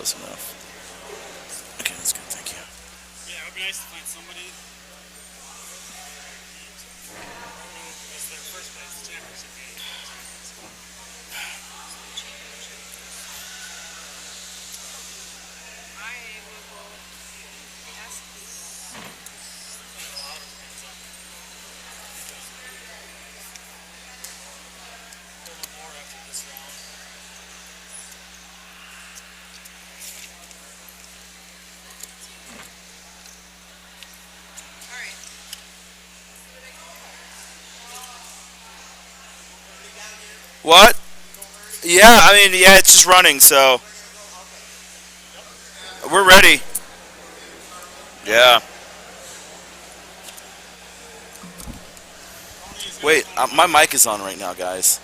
close enough. Okay, that's good. Thank you. Yeah, it would be nice to find somebody who's their first place championship game. A little more after this round. What? Yeah, I mean, yeah, it's just running, so we're ready. Yeah. Tony is going to Wait, Tony my Hawk. mic is on right now, guys.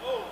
Oh, we're messing up.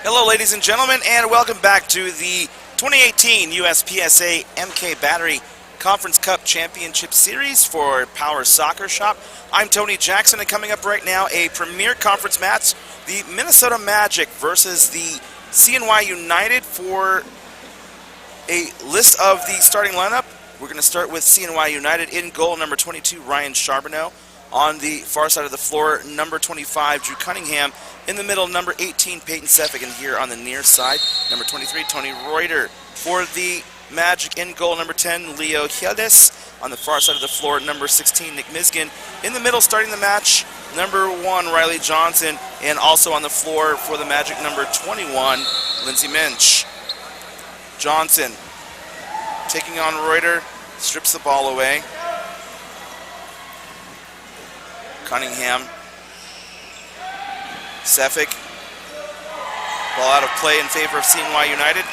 Hello, ladies and gentlemen, and welcome back to the 2018 USPSA MK Battery Conference Cup Championship Series for Power Soccer Shop. I'm Tony Jackson, and coming up right now, a premier conference match, the Minnesota Magic versus the CNY United. For a list of the starting lineup, we're going to start with CNY United. In goal, number 22, Ryan Charbonneau. On the far side of the floor, number 25, Drew Cunningham. In the middle, number 18, Peyton Seffick. And here on the near side, number 23, Tony Reuter. For the Magic, in goal, number 10, Leo Hiedes. On the far side of the floor, number 16, Nick Miskin. In the middle, starting the match, number 1, Riley Johnson. And also on the floor for the Magic, number 21, Lindsey Minch. Johnson taking on Reuter, strips the ball away. Cunningham. Seffick. Ball out of play in favor of CNY United.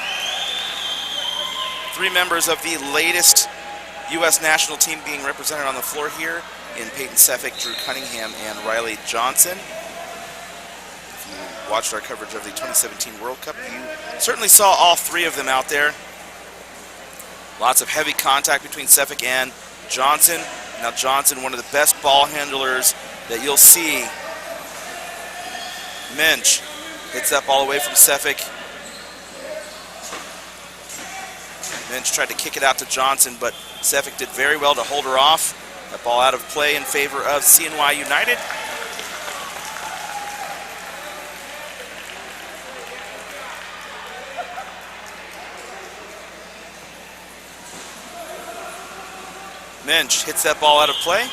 3 members of the latest U.S. national team being represented on the floor here in Peyton Seffick, Drew Cunningham, and Riley Johnson. If you watched our coverage of the 2017 World Cup, you certainly saw all 3 of them out there. Lots of heavy contact between Seffick and Johnson. Now Johnson, one of the best ball handlers that you'll see. Minch hits that ball away from Seffick. Minch tried to kick it out to Johnson, but Seffick did very well to hold her off. That ball out of play in favor of CNY United. Minch hits that ball out of play.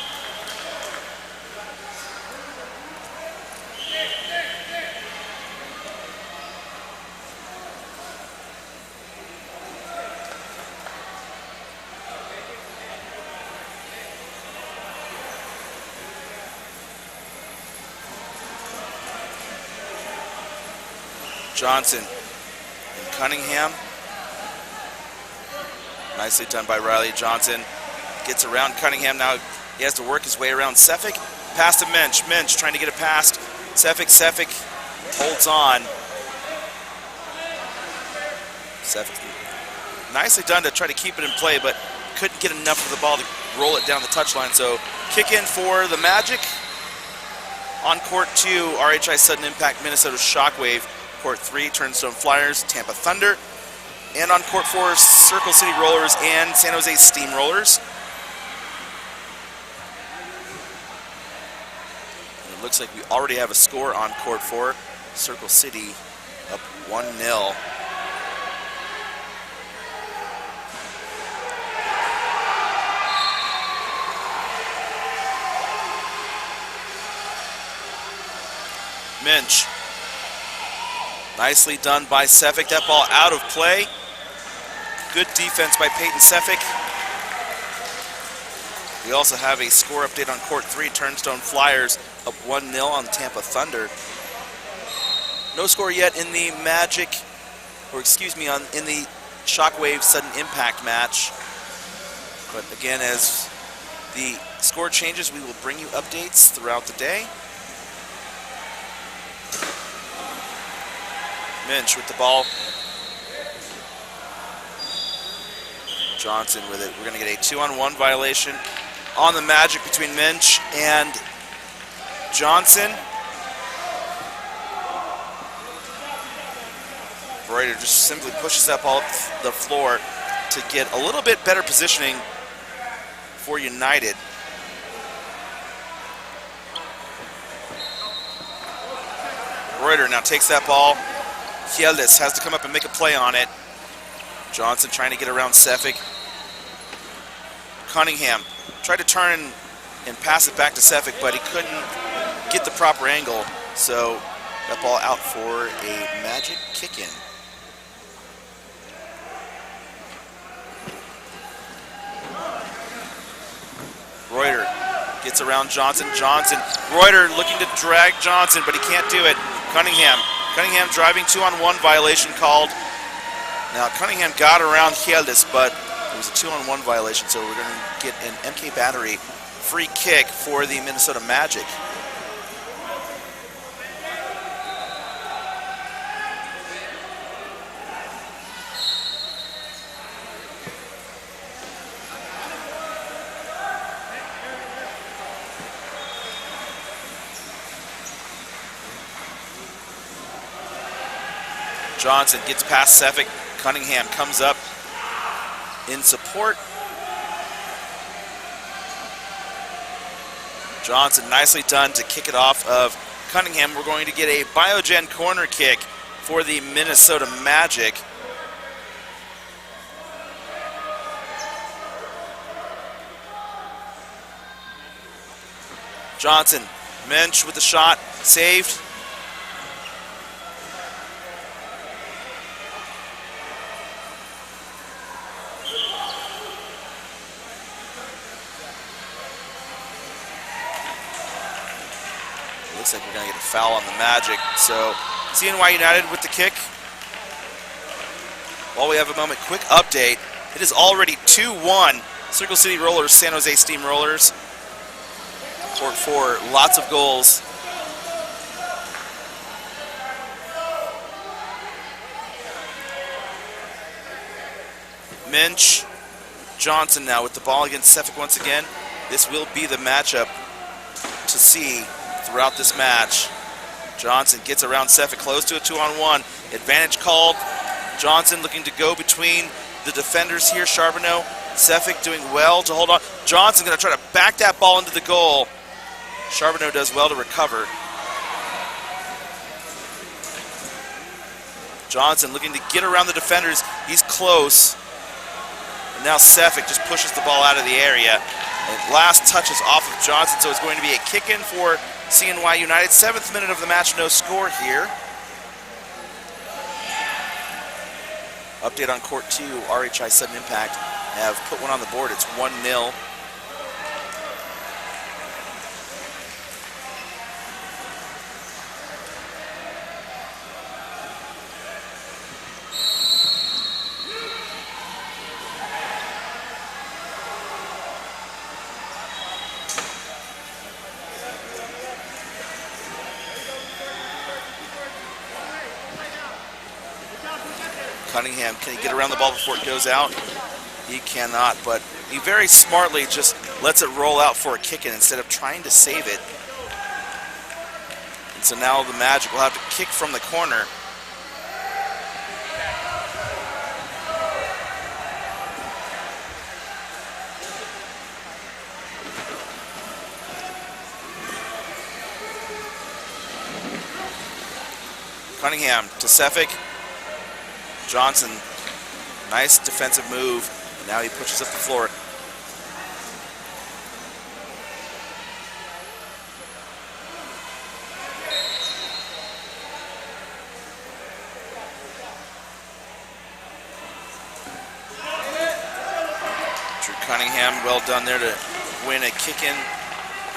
Johnson and Cunningham. Nicely done by Riley. Johnson gets around Cunningham. Now he has to work his way around Sefik. Pass to Minch. Minch trying to get it past Sefik. Sefik holds on. Sefik nicely done to try to keep it in play, but couldn't get enough of the ball to roll it down the touchline. So kick in for the Magic. On court 2, RHI Sudden Impact, Minnesota Shockwave. Court 3, Turnstone Flyers, Tampa Thunder. And on court 4, Circle City Rollers and San Jose Steamrollers. And it looks like we already have a score on court 4. Circle City up 1-0. Minch. Nicely done by Sefik. That ball out of play. Good defense by Peyton Sefik. We also have a score update on court 3. Turnstone Flyers up 1-0 on Tampa Thunder. No score yet in the Magic, or excuse me, in the Shockwave Sudden Impact match. But again, as the score changes, we will bring you updates throughout the day. Minch with the ball. Johnson with it. We're going to get a 2-on-1 violation on the Magic between Minch and Johnson. Reuter just simply pushes that ball up the floor to get a little bit better positioning for United. Reuter now takes that ball. Hieldis has to come up and make a play on it. Johnson trying to get around Sefik. Cunningham tried to turn and pass it back to Sefik, but he couldn't get the proper angle. So that ball out for a Magic kick-in. Reuter gets around Johnson. Reuter looking to drag Johnson, but he can't do it. Cunningham driving 2-on-1 violation called. Now Cunningham got around Hieldis, but it was a 2-on-1 violation, so we're going to get an MK Battery free kick for the Minnesota Magic. Johnson gets past Sefik. Cunningham comes up in support. Johnson nicely done to kick it off of Cunningham. We're going to get a Biogen corner kick for the Minnesota Magic. Johnson, Minch with the shot, saved. Looks like we're going to get a foul on the Magic. So CNY United with the kick. While we have a moment, quick update. It is already 2-1. Circle City Rollers, San Jose Steamrollers. Court 4, lots of goals. Minch, Johnson now with the ball against Sefik once again. This will be the matchup to see throughout this match. Johnson gets around Sefik, close to a 2-on-1. Advantage called. Johnson looking to go between the defenders here. Charbonneau, Sefik doing well to hold on. Johnson going to try to back that ball into the goal. Charbonneau does well to recover. Johnson looking to get around the defenders. He's close. And now Sefik just pushes the ball out of the area. And last touches off of Johnson, so it's going to be a kick-in for CNY United. 7th minute of the match, no score here. Update on court 2, RHI Sudden Impact have put one on the board. It's 1-0. Cunningham, can he get around the ball before it goes out? He cannot, but he very smartly just lets it roll out for a kick-in instead of trying to save it. And so now the Magic will have to kick from the corner. Cunningham to Sefik. Johnson, nice defensive move. Now he pushes up the floor. Drew Cunningham, well done there to win a kick-in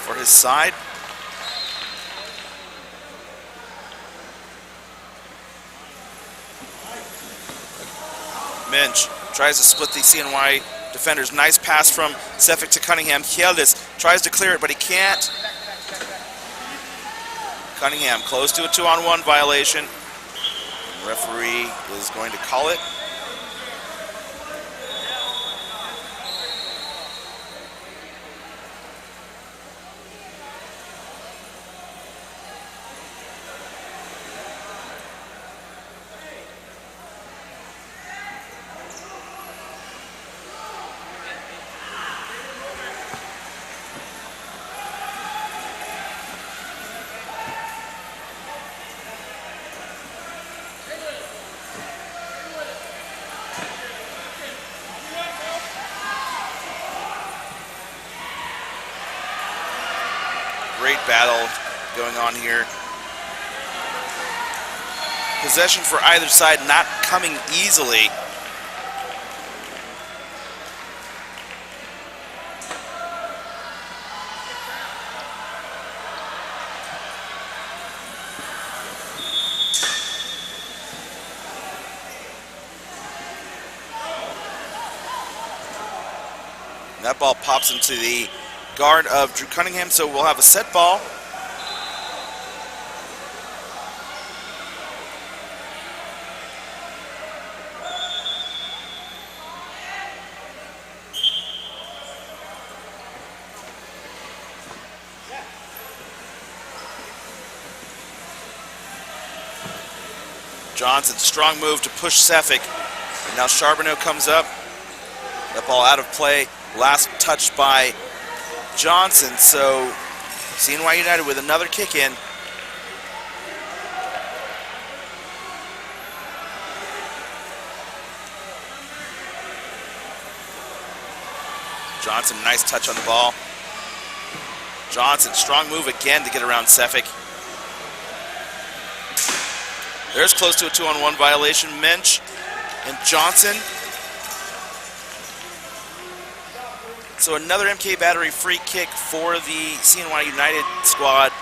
for his side. Minch tries to split the CNY defenders. Nice pass from Sefik to Cunningham. Hieldis tries to clear it, but he can't. Cunningham close to a 2-on-1 violation. Referee is going to call it. Great battle going on here. Possession for either side not coming easily. And that ball pops into the guard of Drew Cunningham, so we'll have a set ball. Johnson, strong move to push Sefik. And now Charbonneau comes up. That ball out of play. Last touch by Johnson, so CNY United with another kick in. Johnson, nice touch on the ball. Johnson, strong move again to get around Sefik. There's close to a 2-on-1 violation. Minch and Johnson. So another MK Battery free kick for the CNY United squad.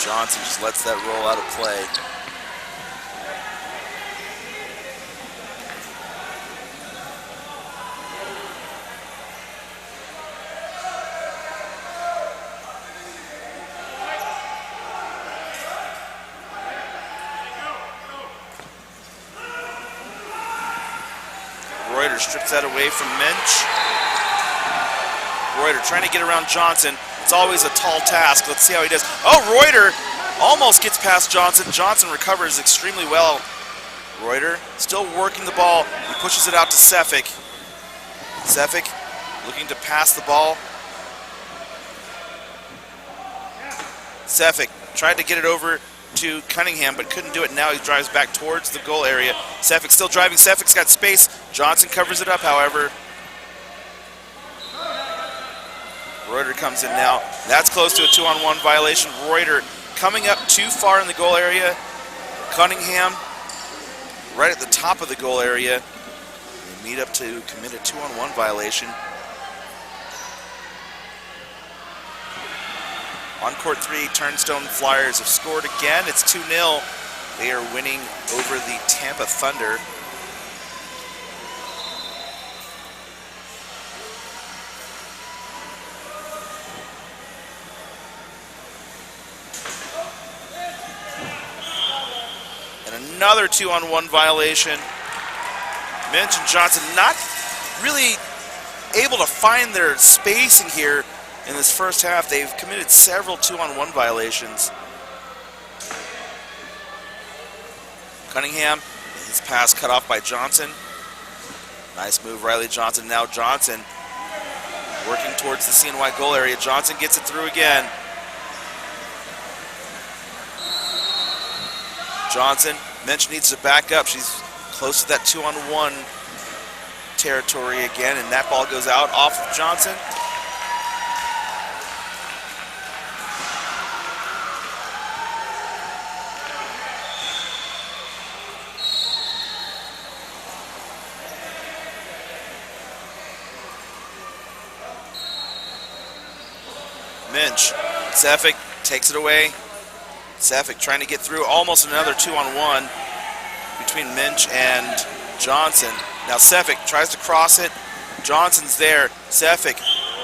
Johnson just lets that roll out of play. Reuter strips that away from Minch. Reuter trying to get around Johnson. It's always a tall task. Let's see how he does. Oh, Reuter almost gets past Johnson. Johnson recovers extremely well. Reuter still working the ball. He pushes it out to Sefik. Sefik looking to pass the ball. Sefik tried to get it over to Cunningham, but couldn't do it. Now he drives back towards the goal area. Sefik still driving. Sefik's got space. Johnson covers it up, however. Reuter comes in now. That's close to a 2-on-1 violation. Reuter coming up too far in the goal area. Cunningham right at the top of the goal area. They meet up to commit a 2-on-1 violation. On court 3, Turnstone Flyers have scored again. It's 2-0. They are winning over the Tampa Thunder. another 2-on-1 violation. Minch and Johnson not really able to find their spacing here in this first half. They've committed several 2-on-1 violations. Cunningham, his pass cut off by Johnson. Nice move, Riley Johnson. Now Johnson working towards the CNY goal area. Johnson gets it through again. Johnson, Minch needs to back up. She's close to that 2-on-1 territory again, and that ball goes out off of Johnson. Minch, Sefik takes it away. Sefik trying to get through, almost another 2-on-1 between Minch and Johnson. Now Sefik tries to cross it. Johnson's there. Sefik,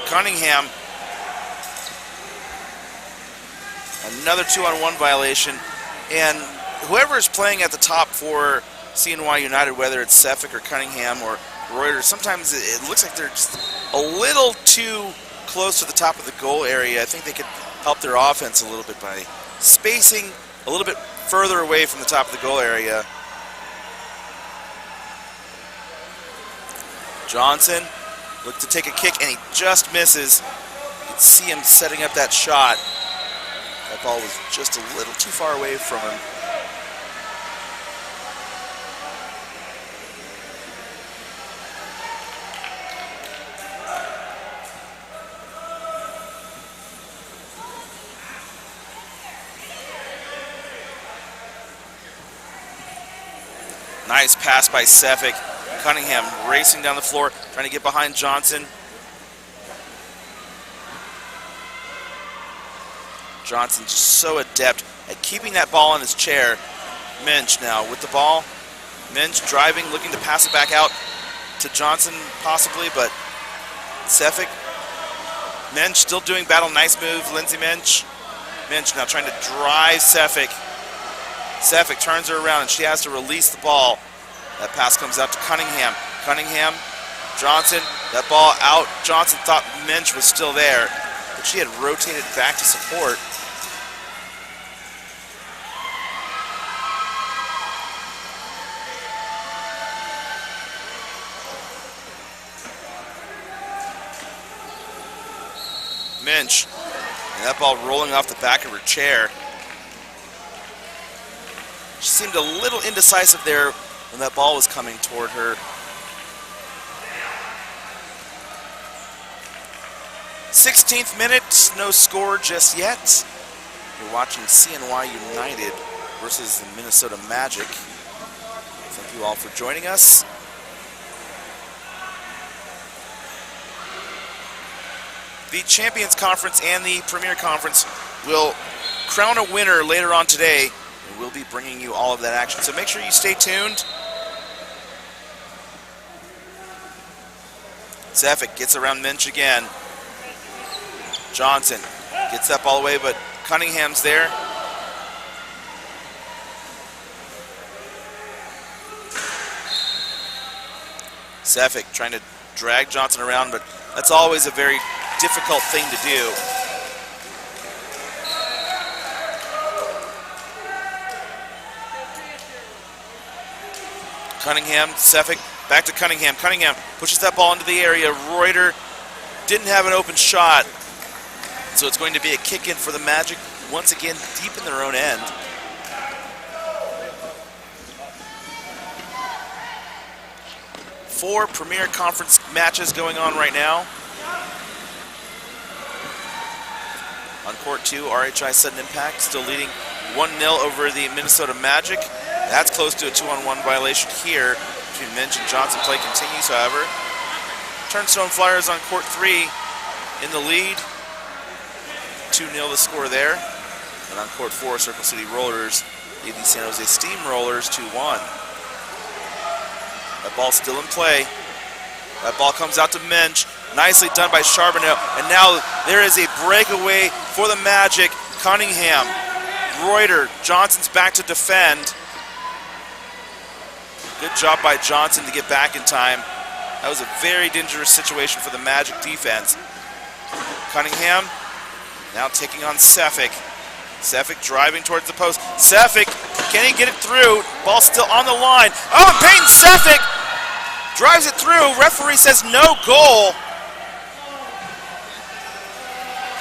Cunningham. Another 2-on-1 violation. And whoever is playing at the top for CNY United, whether it's Sefik or Cunningham or Reuters, sometimes it looks like they're just a little too close to the top of the goal area. I think they could help their offense a little bit by spacing a little bit further away from the top of the goal area. Johnson looked to take a kick and he just misses. You can see him setting up that shot. That ball was just a little too far away from him. Nice pass by Sefik. Cunningham racing down the floor, trying to get behind Johnson. Johnson just so adept at keeping that ball in his chair. Minch now with the ball. Minch driving, looking to pass it back out to Johnson possibly, but Sefik. Minch still doing battle. Nice move, Lindsay Minch. Minch now trying to drive Sefik. Sefik turns her around and she has to release the ball. That pass comes out to Cunningham. Cunningham, Johnson, that ball out. Johnson thought Minch was still there, but she had rotated back to support. Minch, and that ball rolling off the back of her chair. She seemed a little indecisive there when that ball was coming toward her. '16th minute, no score just yet. You're watching CNY United versus the Minnesota Magic. Thank you all for joining us. The Champions Conference and the Premier Conference will crown a winner later on today. And we'll be bringing you all of that action. So make sure you stay tuned. Sefik gets around Minch again. Johnson gets that ball away, but Cunningham's there. Sefik trying to drag Johnson around, but that's always a very difficult thing to do. Cunningham, Sefik, back to Cunningham. Cunningham pushes that ball into the area. Reuter didn't have an open shot, so it's going to be a kick in for the Magic, once again deep in their own end. Four Premier Conference matches going on right now. On court 2, RHI Sudden Impact still leading 1-0 over the Minnesota Magic. That's close to a 2-on-1 violation here between Minch and Johnson. Play continues, however. Turnstone Flyers on court 3 in the lead. 2-0 the score there. And on court 4, Circle City Rollers lead the San Jose Steamrollers 2-1. That ball's still in play. That ball comes out to Minch. Nicely done by Charbonneau. And now there is a breakaway for the Magic. Cunningham, Reuter, Johnson's back to defend. Good job by Johnson to get back in time. That was a very dangerous situation for the Magic defense. Cunningham now taking on Sefik. Sefik driving towards the post. Sefik, can he get it through? Ball still on the line. Oh, and Peyton Sefik drives it through. Referee says no goal.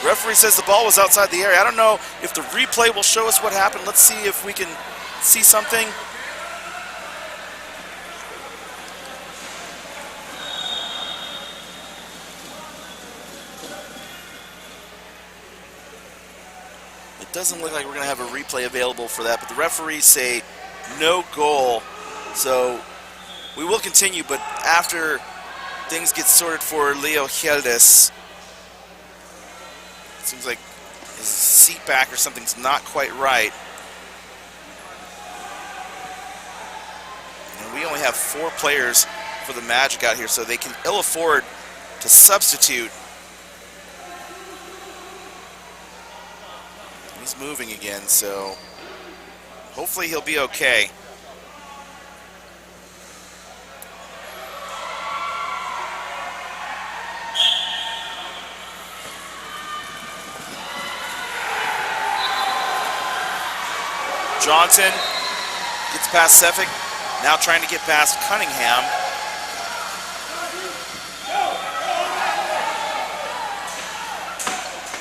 Referee says the ball was outside the area. I don't know if the replay will show us what happened. Let's see if we can see something. It doesn't look like we're going to have a replay available for that, but the referees say no goal. So we will continue, but after things get sorted for Leo Hjeldes, it seems like his seat back or something's not quite right. And we only have 4 players for the Magic out here, so they can ill afford to substitute. He's moving again, so hopefully he'll be okay. Johnson gets past Sefik, now trying to get past Cunningham.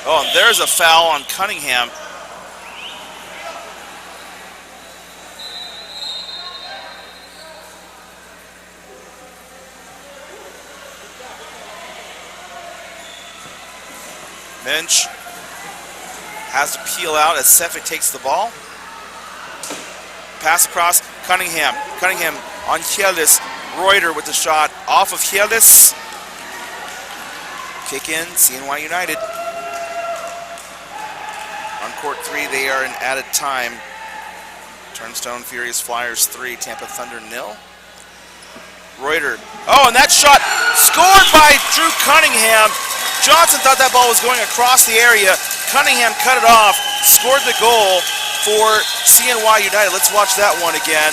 Oh, and there's a foul on Cunningham. Bench has to peel out as Sefik takes the ball. Pass across, Cunningham. Cunningham on Hjeldes. Reuter with the shot off of Hjeldes. Kick in, CNY United. On court 3, they are in added time. Turnstone Furious Flyers 3, Tampa Thunder 0. Reuter. Oh, and that shot scored by Drew Cunningham. Johnson thought that ball was going across the area. Cunningham cut it off, scored the goal for CNY United. Let's watch that one again.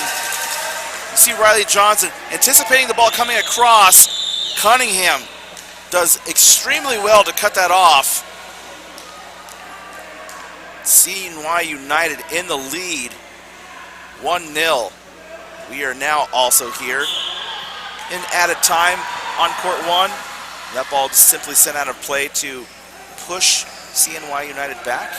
You see Riley Johnson anticipating the ball coming across. Cunningham does extremely well to cut that off. CNY United in the lead, 1-0. We are now also here in added time on court 1. That ball just simply sent out of play to push CNY United back.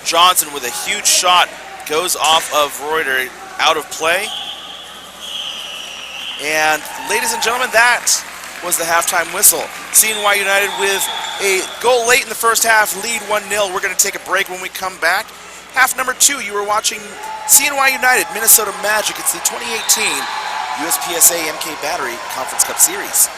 Johnson with a huge shot goes off of Reuter, out of play. And ladies and gentlemen, that was the halftime whistle. CNY United with a goal late in the first half, lead 1-0. We're going to take a break. When we come back. Half number 2, you were watching CNY United, Minnesota Magic. It's the 2018 USPSA MK Battery Conference Cup Series.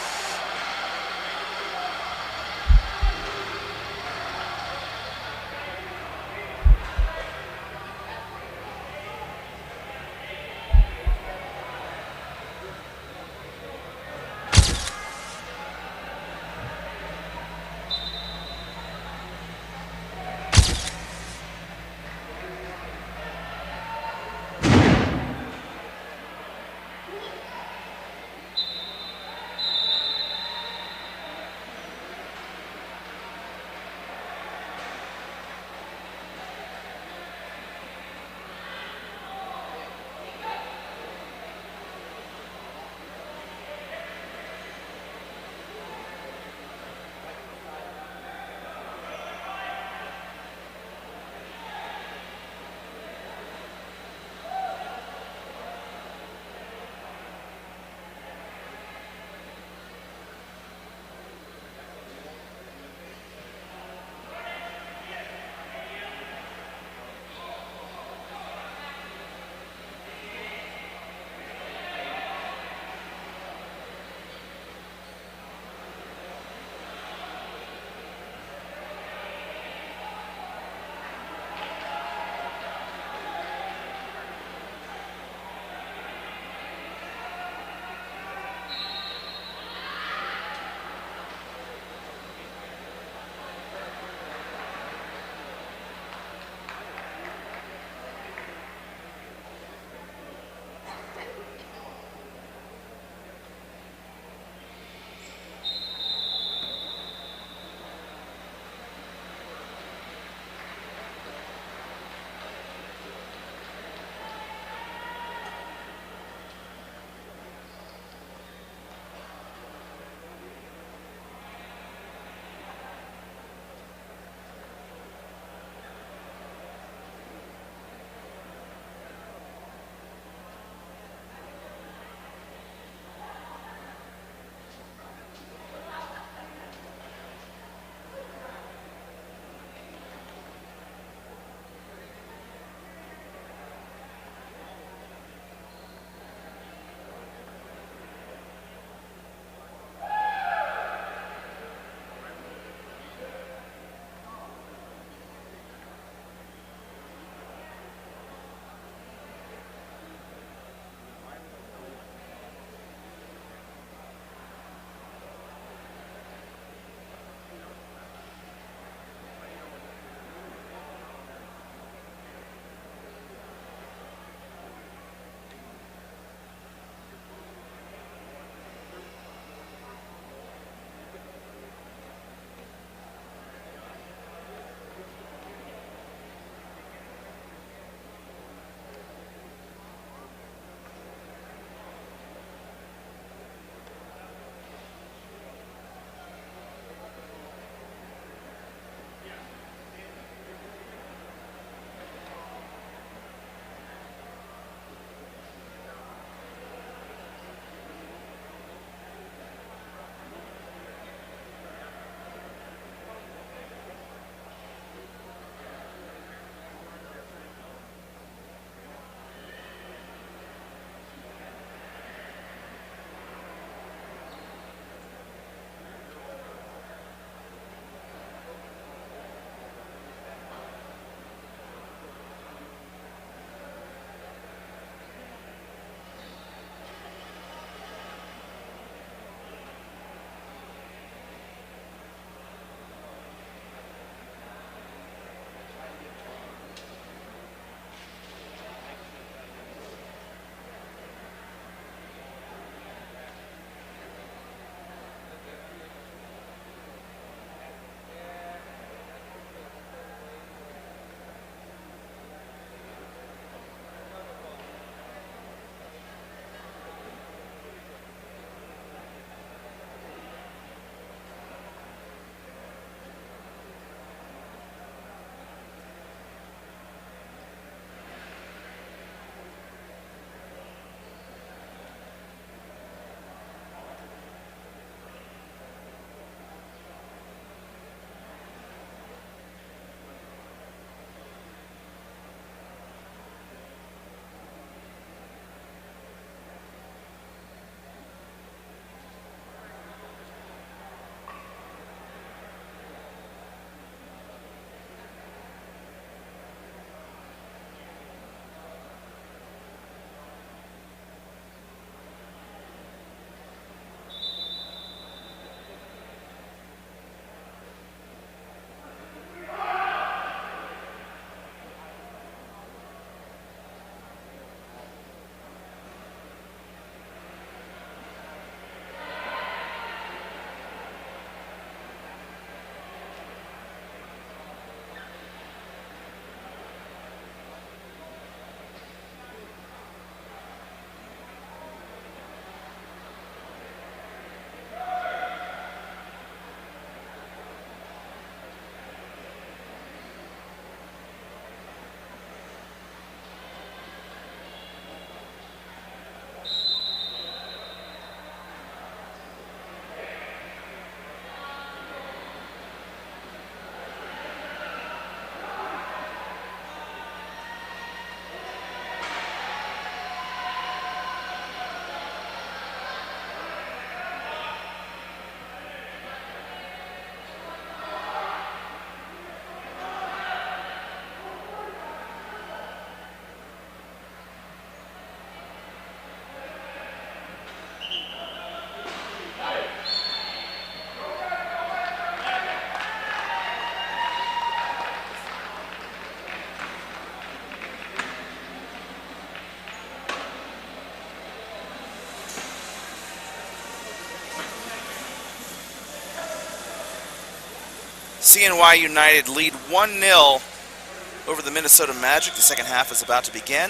CNY United lead 1-0 over the Minnesota Magic. The second half is about to begin.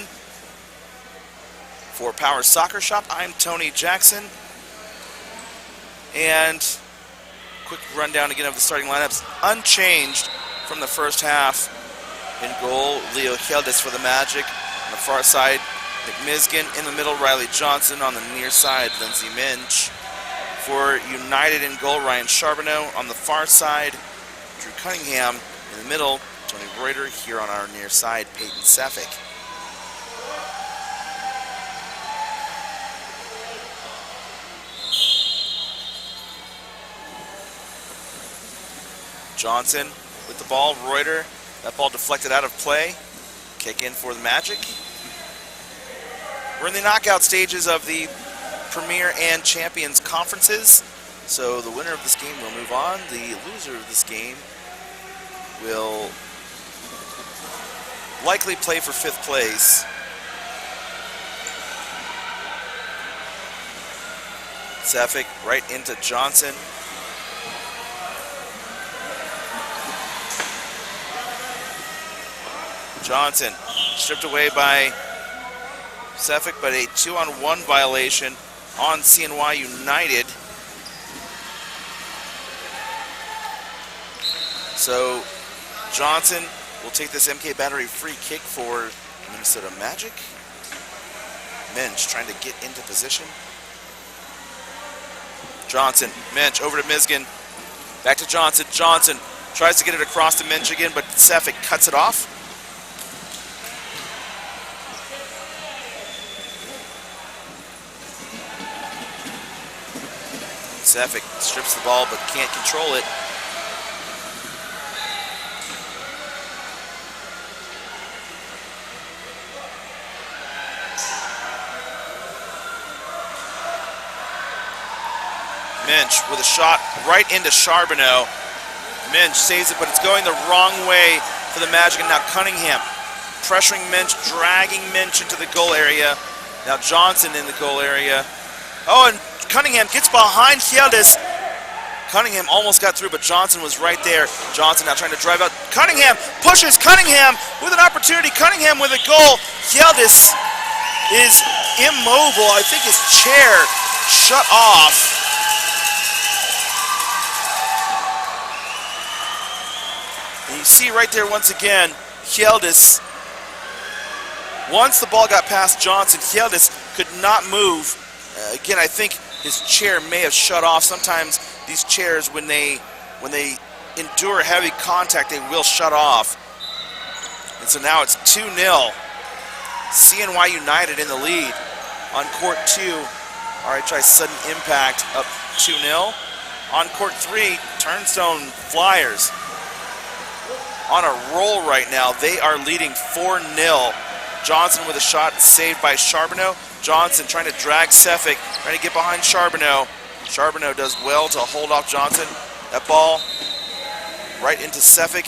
For Power Soccer Shop, I'm Tony Jackson. And quick rundown again of the starting lineups. Unchanged from the first half. In goal, Leo Hjeldes for the Magic. On the far side, McMizgin. In the middle, Riley Johnson. On the near side, Lindsay Minch. For United in goal, Ryan Charbonneau. On the far side, Drew Cunningham. In the middle, Tony Reuter. Here on our near side, Peyton Sefik. Johnson with the ball, Reuter. That ball deflected out of play. Kick in for the Magic. We're in the knockout stages of the Premier and Champions conferences. So the winner of this game will move on. The loser of this game will likely play for 5th place. Sefik right into Johnson. Johnson stripped away by Sefik, but a 2-on-1 violation on CNY United. So Johnson will take this MK Battery free kick for Minnesota Magic. Minch trying to get into position. Johnson, Minch over to Mizgin. Back to Johnson. Johnson tries to get it across to Minch again, but Sefik cuts it off. Sefik strips the ball but can't control it. Minch with a shot right into Charbonneau. Minch saves it, but it's going the wrong way for the Magic. And now Cunningham pressuring Minch, dragging Minch into the goal area. Now Johnson in the goal area. Oh, and Cunningham gets behind Hjeldes. Cunningham almost got through, but Johnson was right there. Johnson now trying to drive out. Cunningham pushes Cunningham with an opportunity. Cunningham with a goal. Hjeldes is immobile. I think his chair shut off. And you see right there once again, Hjeldes. Once the ball got past Johnson, Hjeldes could not move. Again, I think his chair may have shut off. Sometimes these chairs, when they endure heavy contact, they will shut off. And so now it's 2-0. CNY United in the lead on court 2. RHI Sudden Impact up 2-0. On court 3, Turnstone Flyers on a roll right now. They are leading 4-0. Johnson with a shot saved by Charbonneau. Johnson trying to drag Sefik, trying to get behind Charbonneau. Charbonneau does well to hold off Johnson. That ball right into Sefik.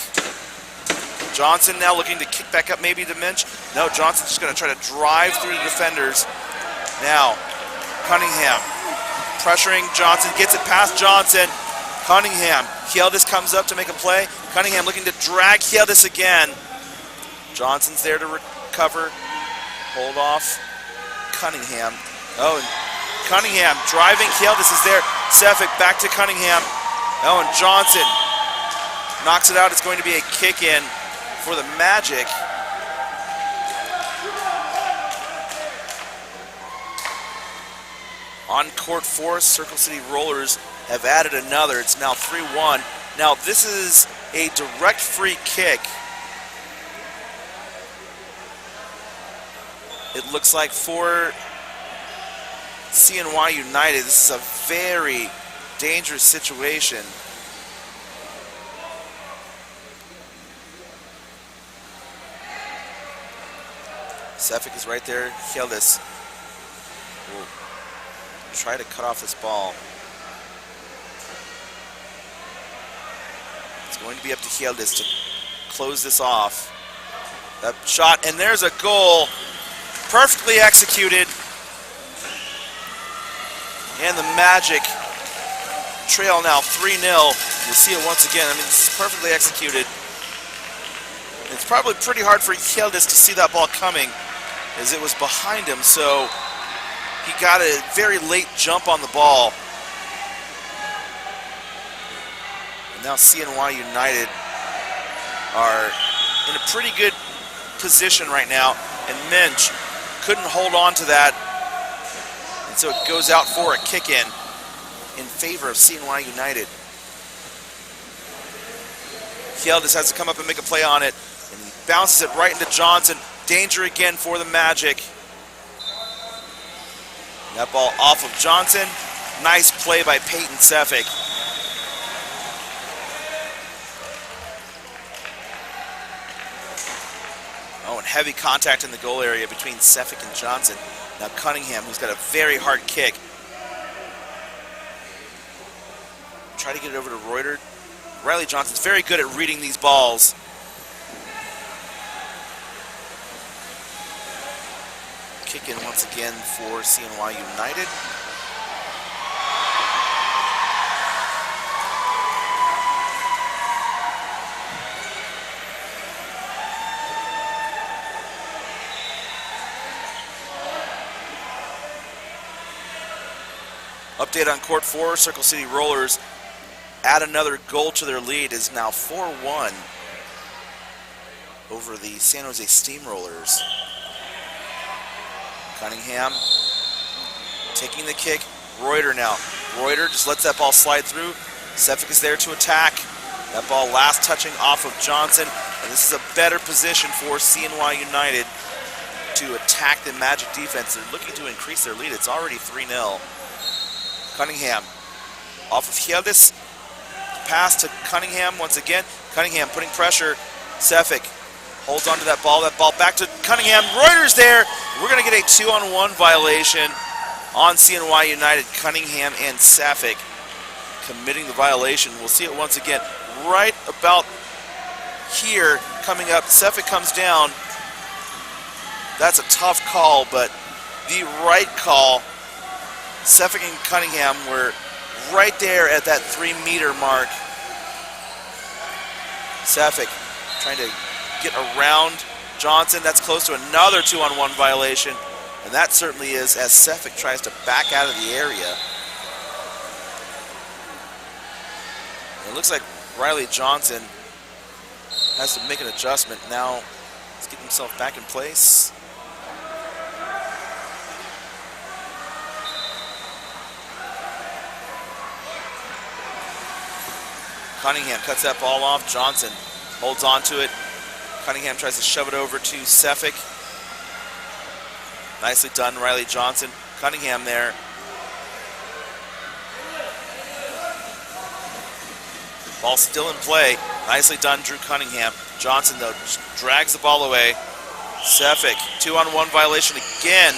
Johnson now looking to kick back up maybe to Minch. No, Johnson's just going to try to drive through the defenders. Now, Cunningham pressuring Johnson, gets it past Johnson. Cunningham, Hjeldes comes up to make a play. Cunningham looking to drag Hjeldes again. Johnson's there to recover, hold off Cunningham. Oh, and Cunningham driving. Hjeldes is there. Sefik back to Cunningham. Oh, and Johnson knocks it out. It's going to be a kick in for the Magic. On court 4, Circle City Rollers have added another. It's now 3-1. Now this is a direct free kick. It looks like for CNY United, this is a very dangerous situation. Sefik is right there. Hjeldes will try to cut off this ball. It's going to be up to Hjeldes to close this off. That shot, and there's a goal. Perfectly executed. And the Magic trail now 3-0. We'll see it once again. I mean, this is perfectly executed. It's probably pretty hard for Hjeldes to see that ball coming, as it was behind him, so he got a very late jump on the ball. And now CNY United are in a pretty good position right now, and Minch couldn't hold on to that, and so it goes out for a kick-in in favor of CNY United. Hjeldes has to come up and make a play on it, and he bounces it right into Johnson. Danger again for the Magic. That ball off of Johnson. Nice play by Peyton Sefik. Oh, and heavy contact in the goal area between Sefik and Johnson. Now Cunningham, who's got a very hard kick. Try to get it over to Reuter. Riley Johnson's very good at reading these balls. Kick in once again for CNY United. Update on Court 4, Circle City Rollers add another goal to their lead, is now 4-1 over the San Jose Steamrollers. Cunningham taking the kick. Reuter now. Reuter just lets that ball slide through. Sefik is there to attack. That ball last touching off of Johnson. And this is a better position for CNY United to attack the Magic defense. They're looking to increase their lead. It's already 3-0. Cunningham off of Hjeldes. Pass to Cunningham once again. Cunningham putting pressure. Sefik holds onto that ball back to Cunningham. Reuter's there. We're going to get a 2-on-1 violation on CNY United. Cunningham and Sefik committing the violation. We'll see it once again. Right about here, coming up, Sefik comes down. That's a tough call, but the right call. Sefik and Cunningham were right there at that 3-meter mark. Sefik trying to get around Johnson. That's close to another 2-on-1 violation. And that certainly is, as Sefik tries to back out of the area. It looks like Riley Johnson has to make an adjustment. Now he's getting himself back in place. Cunningham cuts that ball off. Johnson holds on to it. Cunningham tries to shove it over to Sefik. Nicely done, Riley Johnson. Cunningham there. Ball still in play. Nicely done, Drew Cunningham. Johnson, though, drags the ball away. Sefik, 2-on-1 violation again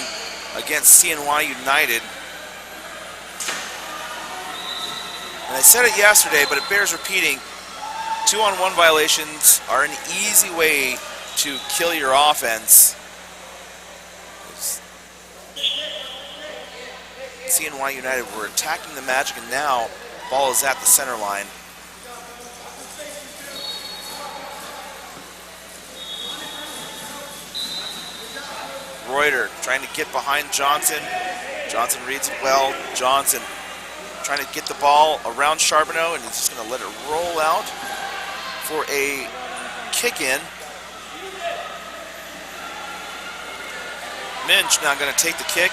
against CNY United. And I said it yesterday, but it bears repeating. 2-on-1 violations are an easy way to kill your offense. CNY United were attacking the Magic, and now ball is at the center line. Reuter trying to get behind Johnson. Johnson reads it well. Johnson trying to get the ball around Charbonneau, and he's just going to let it roll out for a kick-in. Minch now going to take the kick.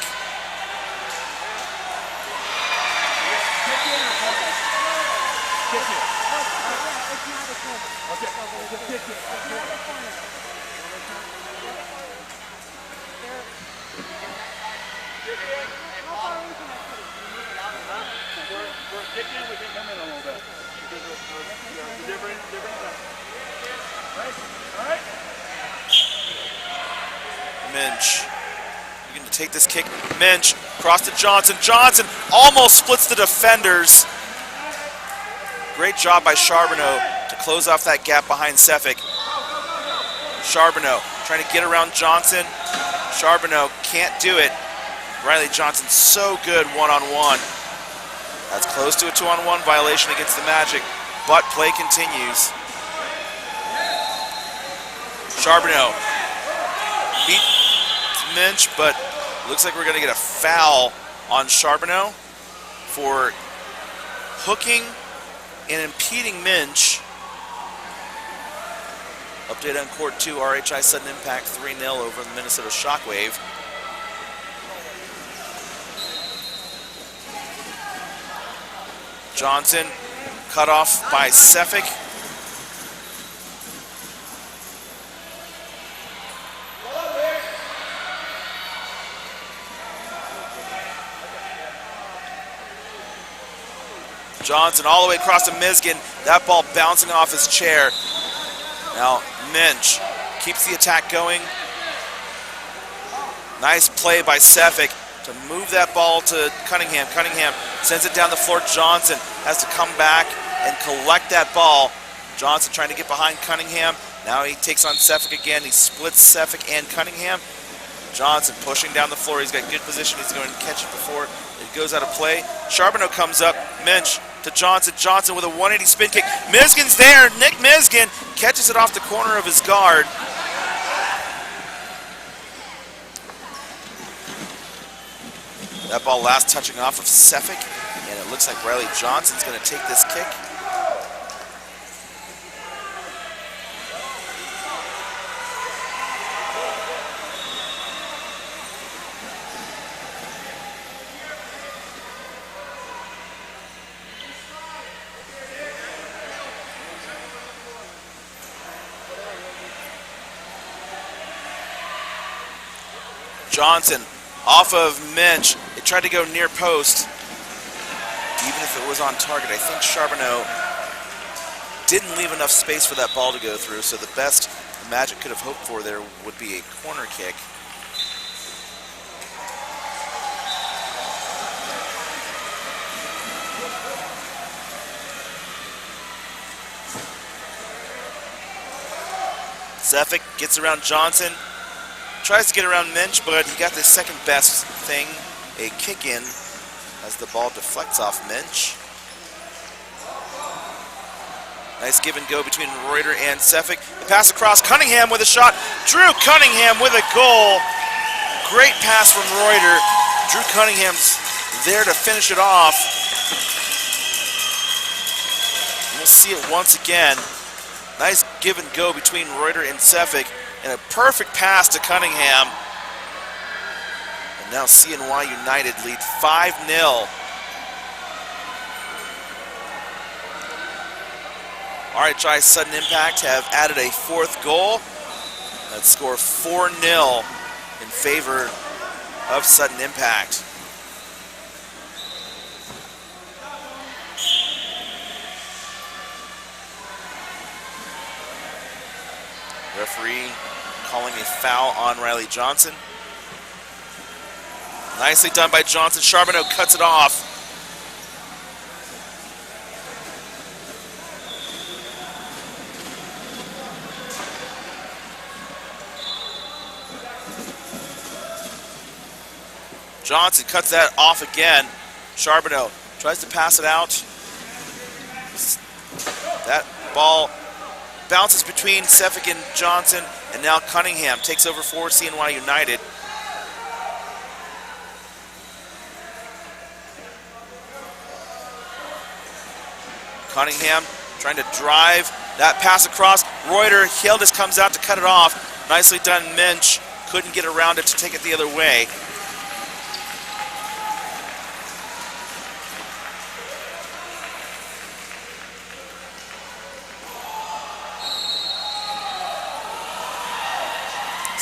Minch looking to take this kick. Minch across to Johnson. Johnson almost splits the defenders. Great job by Charbonneau to close off that gap behind Sefik. Charbonneau trying to get around Johnson. Charbonneau can't do it. Riley Johnson so good one-on-one. That's close to a 2-on-1 violation against the Magic. but play continues. Charbonneau beats Minch, but looks like we're going to get a foul on Charbonneau for hooking and impeding Minch. Update on Court 2, RHI sudden impact 3-0 over the Minnesota Shockwave. Johnson cut off by Sefik. Johnson all the way across to Mizgin. That ball bouncing off his chair. Now Minch keeps the attack going. Nice play by Sefik to move that ball to Cunningham. Cunningham sends it down the floor. Johnson has to come back and collect that ball. Johnson trying to get behind Cunningham. Now he takes on Sefik again. He splits Sefik and Cunningham. Johnson pushing down the floor. He's got good position. He's going to catch it before it goes out of play. Charbonneau comes up. Minch to Johnson. Johnson with a 180 spin kick. Mizgin's there. Nick Mizgin catches it off the corner of his guard. That ball last touching off of Sefik, and it looks like Riley Johnson's going to take this kick. Johnson off of Minch. They tried to go near post. Even if it was on target, I think Charbonneau didn't leave enough space for that ball to go through, so the best the Magic could have hoped for there would be a corner kick. Sefik gets around Johnson. Tries to get around Minch, but he got the second best thing, a kick in, as the ball deflects off Minch. Nice give and go between Reuter and Sefik. The pass across, Cunningham with a shot. Drew Cunningham with a goal. Great pass from Reuter. Drew Cunningham's there to finish it off. And we'll see it once again. Nice give and go between Reuter and Sefik. And a perfect pass to Cunningham. And now CNY United lead 5-0. RHI Sudden Impact have added a fourth goal. That score 4-0 in favor of Sudden Impact. Referee calling a foul on Riley Johnson. Nicely done by Johnson. Charbonneau cuts it off. Johnson cuts that off again. Charbonneau tries to pass it out. That ball bounces between Sefik and Johnson, and now Cunningham takes over for CNY United. Cunningham trying to drive that pass across. Reuter, Hildis comes out to cut it off. Nicely done, Minch. Couldn't get around it to take it the other way.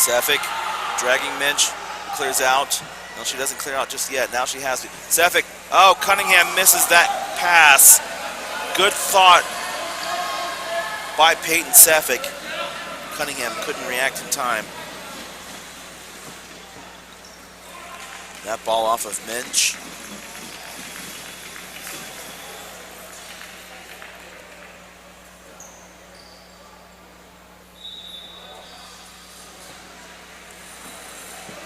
Sefik dragging Minch, clears out. No, she doesn't clear out just yet. Now she has to. Sefik, oh, Cunningham misses that pass. Good thought by Peyton Sefik. Cunningham couldn't react in time. That ball off of Minch.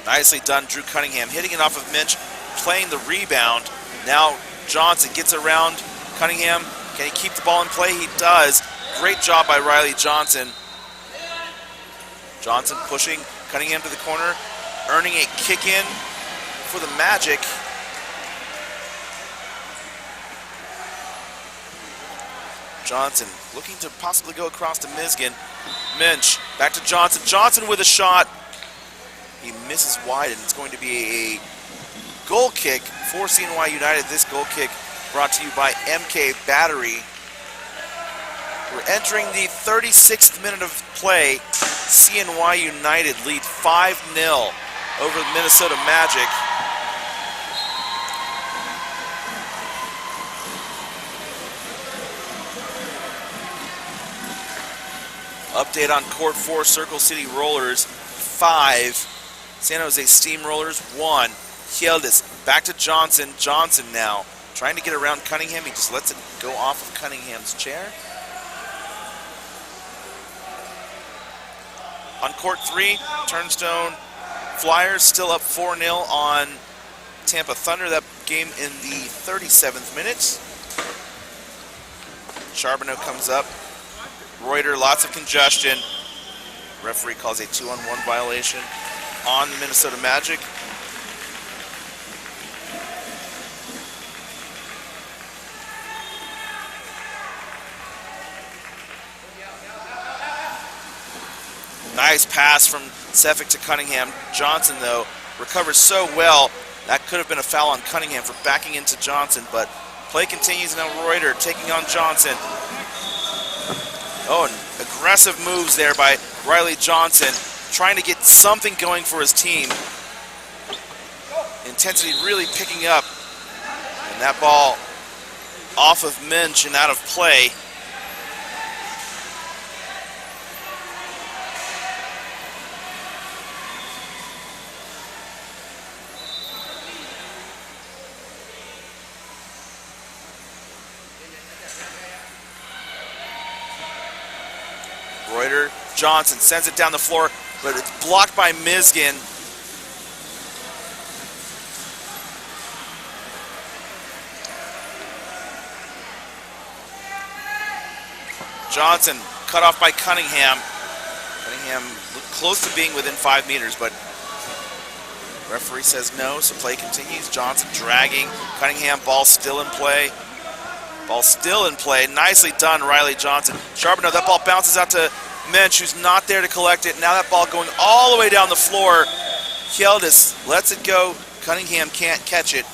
Nicely done, Drew Cunningham hitting it off of Minch, playing the rebound. Now Johnson gets around Cunningham, Can he keep the ball in play? He does. Great job by Riley Johnson. Johnson pushing Cunningham to the corner, earning a kick in for the Magic. Johnson looking to possibly go across to Mizgin. Minch back to Johnson. Johnson with a shot. He misses wide, and it's going to be a goal kick for CNY United. This goal kick brought to you by MK Battery. We're entering the 36th minute of play. CNY United lead 5-0 over the Minnesota Magic. Update on Court 4, Circle City Rollers 5, San Jose Steamrollers 1. Hjeldes back to Johnson. Johnson now trying to get around Cunningham. He just lets it go off of Cunningham's chair. On Court 3, Turnstone Flyers still up 4-0 on Tampa Thunder. That game in the 37th minute. Charbonneau comes up. Reuter, lots of congestion. Referee calls a 2-on-1 violation on the Minnesota Magic. Nice pass from Sefik to Cunningham. Johnson, though, recovers so well. That could have been a foul on Cunningham for backing into Johnson, but play continues now. Reuter taking on Johnson. Oh, and aggressive moves there by Riley Johnson, trying to get something going for his team. Intensity really picking up. And that ball off of Minch and out of play. Reuter, Johnson sends it down the floor, but it's blocked by Mizgin. Johnson cut off by Cunningham. Cunningham looked close to being within 5 meters, but referee says no, so play continues. Johnson dragging. Cunningham, ball still in play. Ball still in play. Nicely done, Riley Johnson. Charbonneau, that ball bounces out to Minch, who's not there to collect it. Now that ball going all the way down the floor. Hjeldes lets it go. Cunningham can't catch it.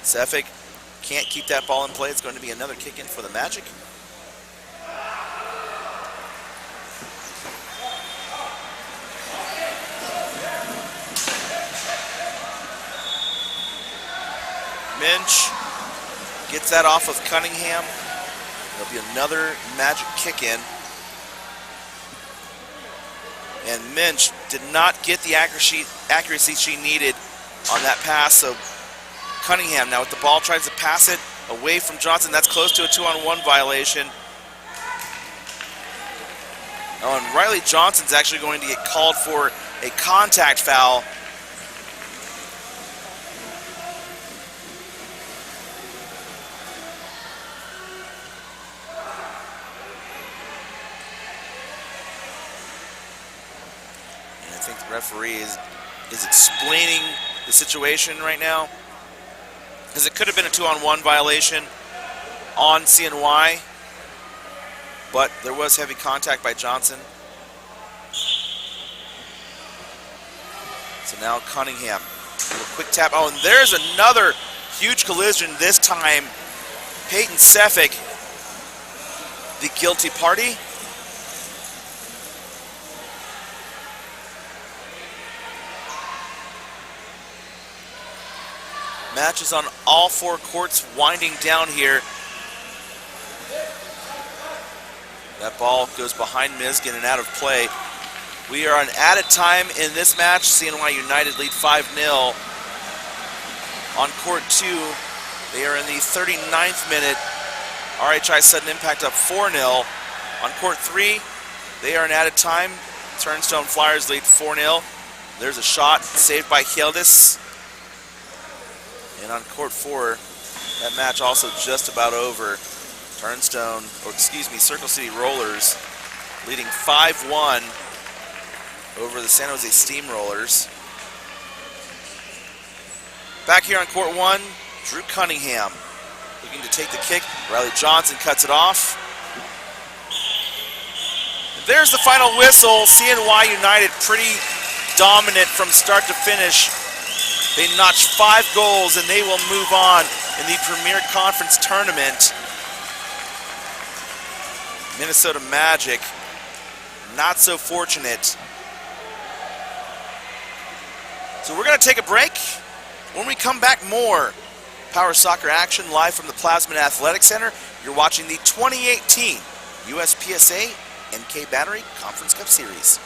Sefik can't keep that ball in play. It's going to be another kick in for the Magic. Minch gets that off of Cunningham. There'll be another Magic kick in. And Minch did not get the accuracy she needed on that pass. So Cunningham now with the ball tries to pass it away from Johnson. That's close to a 2-on-1 violation. Oh, and Riley Johnson's actually going to get called for a contact foul. I think the referee is explaining the situation right now, because it could have been a 2-on-1 violation on CNY, but there was heavy contact by Johnson. So now Cunningham, a little quick tap. Oh, and there's another huge collision, this time Peyton Sefik, the guilty party. Matches on all 4 courts winding down here. That ball goes behind Mizgin and out of play. We are on added time in this match. CNY United lead 5-0. On court 2, they are in the 39th minute. RHI Sudden Impact up 4-0. On court 3, they are in added time. Turnstone Flyers lead 4-0. There's a shot saved by Hjeldis. And on court 4, that match also just about over. Circle City Rollers leading 5-1 over the San Jose Steamrollers. Back here on court 1, Drew Cunningham looking to take the kick. Riley Johnson cuts it off. And there's the final whistle. CNY United pretty dominant from start to finish. They notched 5 goals and they will move on in the Premier Conference Tournament. Minnesota Magic, not so fortunate. So we're going to take a break. When we come back, more Power Soccer action live from the Plasman Athletic Center. You're watching the 2018 USPSA MK Battery Conference Cup Series.